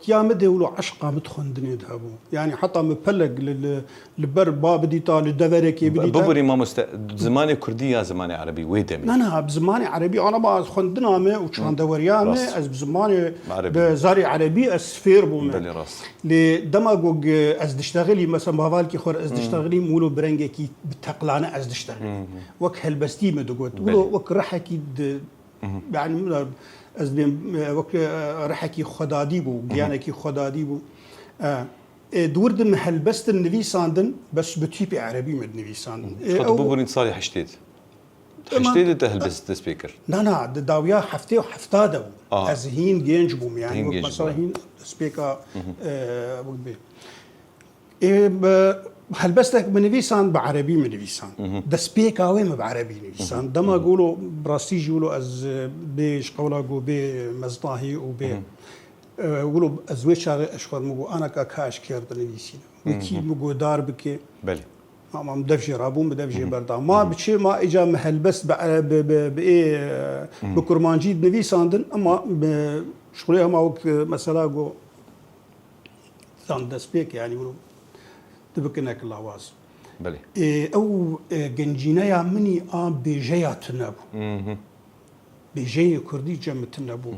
وقتيا مدولو عشقا متخندني دهبو يعني حتى مبلغ للبر باب ديتا للدفركي بديتا ببري ما زماني كردي يا زماني عربي ويدمي انا بزماني عربي انا ما خندنا ما وشان دوريامي از بزماني بزاري عربي اسفير بوم بلي راس لدماغوج از دشتغلي مثلا بافالكي خور از دشتغلي مولو برنجكي بتقلانه از دشتغلي وك هلبستي مدقوت وك رحكي يعني از وك رحكي خدادي بو جيانكي خدادي بو دوردن هلبست النفيساندن بس بتيبي عربي مد نفيساندن خاطر بوبرين صالي حشتيت حشتيت هلبست سبيكر لا داويا حفتي وحفتادو از هين جينج بوم يعني مثلا هين سبيكر هلبستك بنفيسان بعربي من نفيسان ده سبيكا وين بعربي نفيسان ده ما يقولوا براستيج يقولوا از بيش قولا جو بي مزطاهي وبي يقولوا ازويش اشخر مقو انا كاش كير نفيسين وكي مقو دار بكي بلي ما مدفجي رابون مدفجي بردا ما بشي ما اجا مهلبس بايه بكرمانجي نفيسان اما شغلها ما وقت مثلا جو ثان سبيك يعني يقولوا تبكنك اللاواز بلي او جنجينيا مني بيجيا تنبو بيجي كردي جم تنبو